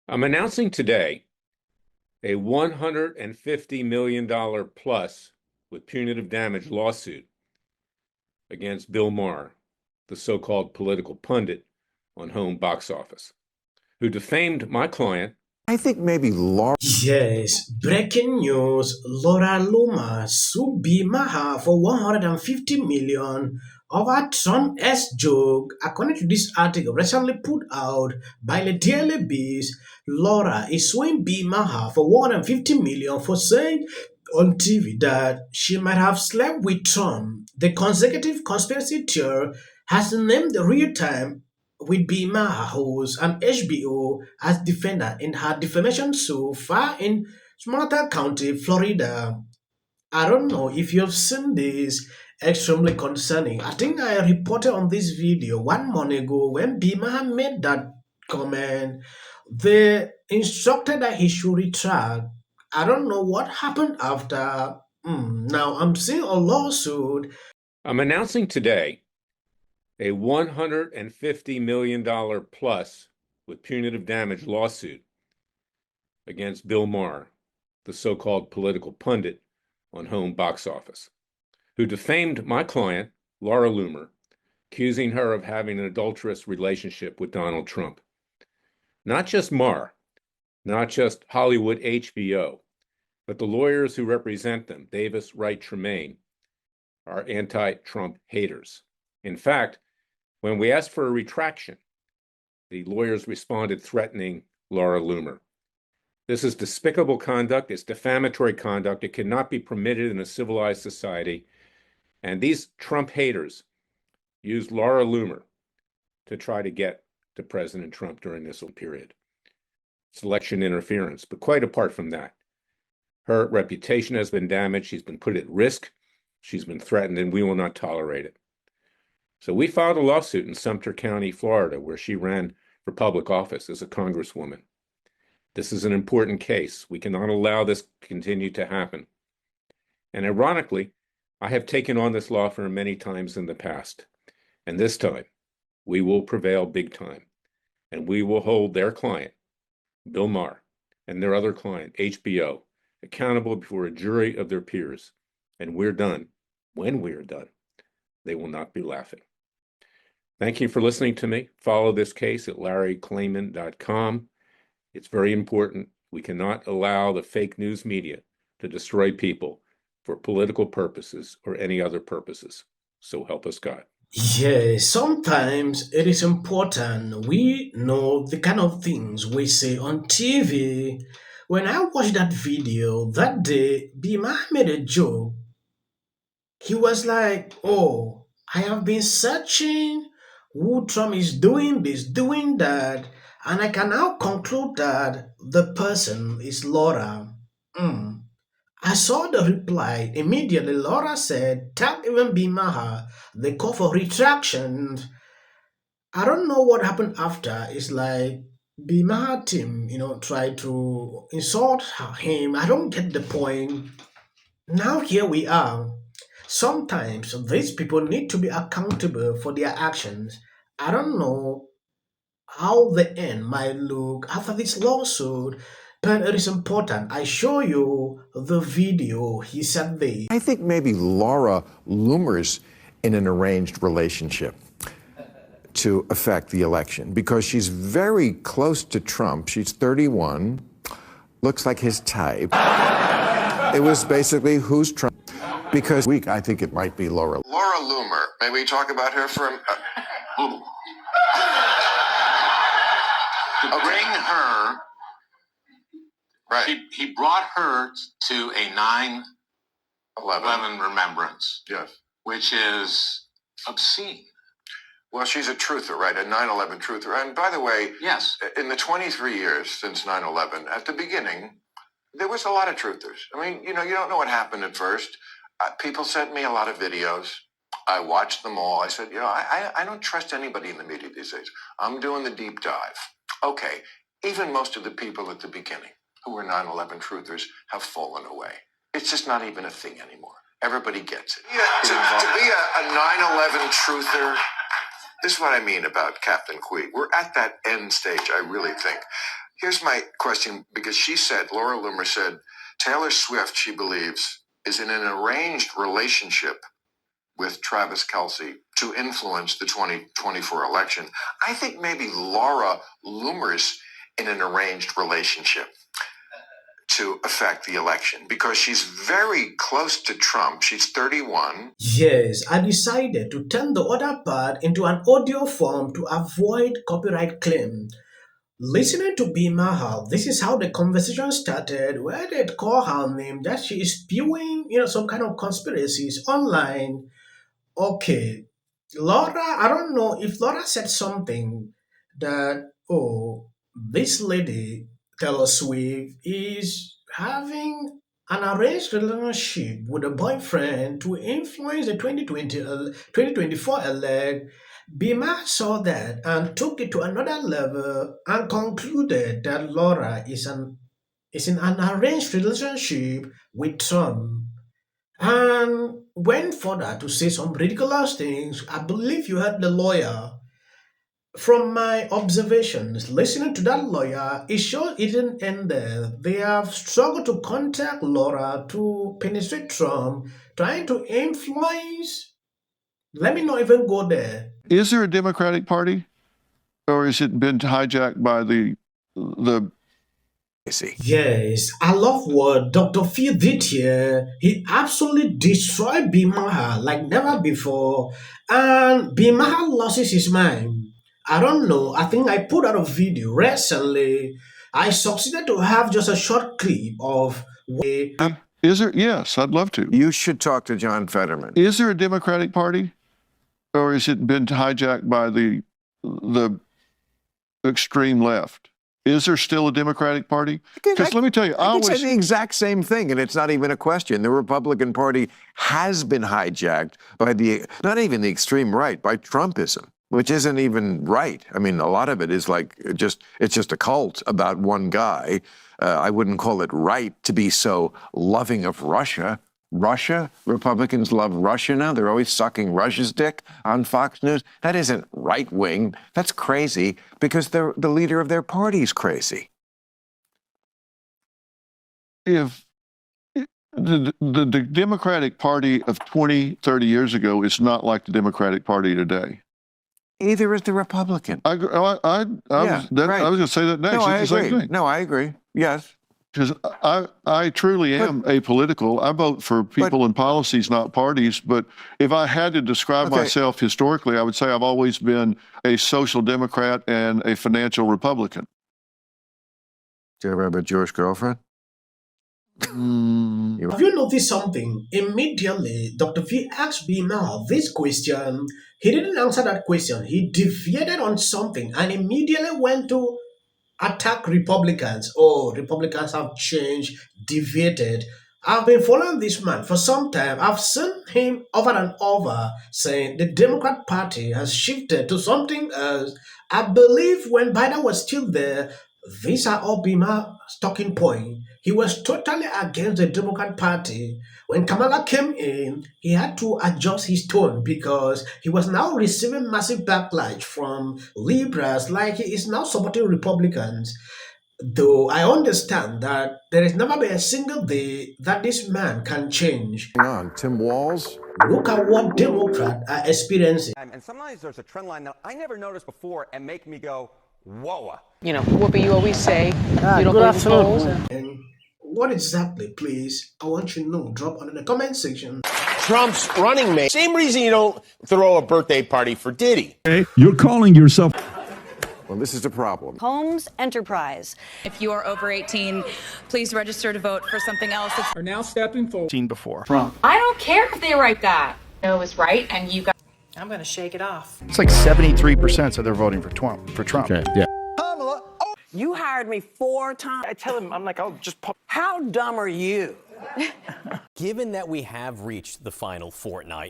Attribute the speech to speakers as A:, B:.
A: I'm announcing today a $150 million plus with punitive damage lawsuit against Bill Maher, the so-called political pundit on Home Box Office, who defamed my client.
B: I think maybe Laura.
C: Yes, breaking news. Laura Loomer sued Maher for 150 million over Trump's joke. According to this article recently put out by the Daily Beast, Laura is suing Maher for 150 million for saying on TV that she might have slept with Trump. The consecutive conspiracy theory has named the real time with Maher host and HBO as defendant in her defamation suit filed in Sumter County, Florida. I don't know if you've seen this. Extremely concerning. I think I reported on this video 1 month ago when Maher made that comment. They instructed that he should retract. I don't know what happened after. Now I'm seeing a lawsuit.
A: I'm announcing today a $150 million plus with punitive damage lawsuit against Bill Maher, the so-called political pundit on Home Box Office, who defamed my client, Laura Loomer, accusing her of having an adulterous relationship with Donald Trump. Not just Maher, not just Hollywood HBO, but the lawyers who represent them, Davis, Wright, Tremaine, are anti-Trump haters. In fact, when we asked for a retraction, the lawyers responded threatening Laura Loomer. This is despicable conduct. It's defamatory conduct. It cannot be permitted in a civilized society. And these Trump haters used Laura Loomer to try to get to President Trump during this period. It's election interference. But quite apart from that, her reputation has been damaged. She's been put at risk. She's been threatened, and we will not tolerate it. So we filed a lawsuit in Sumter County, Florida, where she ran for public office as a congresswoman. This is an important case. We cannot allow this to continue to happen. And ironically, I have taken on this law firm many times in the past. And this time, we will prevail big time. And we will hold their client, Bill Maher, and their other client, HBO, accountable before a jury of their peers. And we're done. When we're done, they will not be laughing. Thank you for listening to me. Follow this case at larryclayman.com. It's very important. We cannot allow the fake news media to destroy people for political purposes or any other purposes. So help us God.
C: Yeah, sometimes it is important we know the kind of things we say on TV. When I watched that video that day, Bima made a joke. He was like, "Oh, I have been searching who Trump is doing this, doing that, and I can now conclude that the person is Laura." Mm. I saw the reply. Immediately, Laura said, "Tell even Bimaha they call for retraction." I don't know what happened after. It's like Bimaha team, tried to insult him. I don't get the point. Now here we are. Sometimes these people need to be accountable for their actions. I don't know how the end might look after this lawsuit, but it is important. I show you the video. He said this.
B: I think maybe Laura Loomer's in an arranged relationship to affect the election because she's very close to Trump. She's 31, looks like his type. It was basically who's Trump because I think it might be Laura.
D: Laura Loomer. May we talk about her for
E: to bring her,
D: right?
E: he brought her to a 9/11 remembrance,
D: Yes.
E: which is obscene.
D: Well, she's a truther, right? A 9/11 truther. And by the way,
E: Yes.
D: in the 23 years since 9/11, at the beginning, there was a lot of truthers. I mean, you don't know what happened at first. People sent me a lot of videos. I watched them all. I said, I don't trust anybody in the media these days. I'm doing the deep dive. Okay, even most of the people at the beginning who were 9/11 truthers have fallen away. It's just not even a thing anymore. Everybody gets it. Yeah, to be a 9/11 truther, this is what I mean about Captain Queeg. We're at that end stage, I really think. Here's my question, because Laura Loomer said, Taylor Swift, she believes, is in an arranged relationship with Travis Kelce to influence the 2024 election. I think maybe Laura Loomer's in an arranged relationship to affect the election because she's very close to Trump. She's 31.
C: Yes, I decided to turn the other part into an audio form to avoid copyright claim. Listening to Maher, this is how the conversation started, where they'd call her name that she is spewing, some kind of conspiracies online. Okay, Laura, I don't know if Laura said something that, oh, this lady, Taylor Swift, is having an arranged relationship with a boyfriend to influence the 2024 elect. Bima saw that and took it to another level and concluded that Laura is in an arranged relationship with Trump and went further to say some ridiculous things. I believe you heard the lawyer. From my observations, listening to that lawyer, it shows it didn't end there. They have struggled to contact Laura to penetrate Trump, trying to influence. Let me not even go there.
F: Is there a Democratic Party, or has it been hijacked by the?
C: Yes, I love what Dr. Phil did here. He absolutely destroyed Maher like never before, and Maher loses his mind. I don't know. I think I put out a video recently. I succeeded to have just a short clip of.
F: Is there? Yes, I'd love to.
B: You should talk to John Fetterman.
F: Is there a Democratic Party, or has it been hijacked by the extreme left? Is there still a Democratic Party? Because let me tell you,
B: I say the exact same thing, and it's not even a question. The Republican Party has been hijacked by not even the extreme right, by Trumpism, which isn't even right. I mean, a lot of it is like it's just a cult about one guy. I wouldn't call it right to be so loving of Russia. Republicans love Russia now. They're always sucking Russia's dick on Fox News. That isn't right wing. That's crazy because the leader of their party is crazy.
F: If the Democratic Party of 20, 30 years ago is not like the Democratic Party today.
B: Either is the Republican.
F: I was going to say that next.
B: No, I
F: It's the
B: agree.
F: same thing.
B: No, I agree. Yes.
F: Because I truly am apolitical. I vote for people and policies, not parties. But if I had to describe myself historically, I would say I've always been a social democrat and a financial Republican.
B: Do you ever have a Jewish girlfriend?
C: Have you noticed something? Immediately, Dr. V asked Maher this question. He didn't answer that question. He deviated on something and immediately went to attack Republicans. Oh, Republicans have changed, deviated. I've been following this man for some time. I've seen him over and over saying the Democrat Party has shifted to something else. I believe when Biden was still there, these are all Maher's talking point. He was totally against the Democrat Party. When Kamala came in, he had to adjust his tone because he was now receiving massive backlash from liberals, like he is now supporting Republicans. Though I understand that there has never been a single day that this man can change.
B: Hang on, Tim Walz.
C: Look at what Democrats are experiencing.
G: And sometimes there's a trend line that I never noticed before and make me go, whoa.
H: You know, Whoopi, you always say you don't believe in polls.
C: And what exactly, please? I want you to know. Drop on in the comment section.
I: Trump's running mate. Same reason you don't throw a birthday party for Diddy.
J: Hey, you're calling yourself.
B: Well, this is a problem.
K: Homes Enterprise.
L: If you are over 18, please register to vote for something else.
J: Are now stepping forward. Seen before.
L: I don't care if they write that. No, it was right, and you got.
H: I'm going to shake it off.
J: It's like 73% said they're voting for Trump. Okay, yeah.
G: You hired me 4 times. I tell him, I'm like, I'll just pop. How dumb are you?
M: Given that we have reached the final fortnight,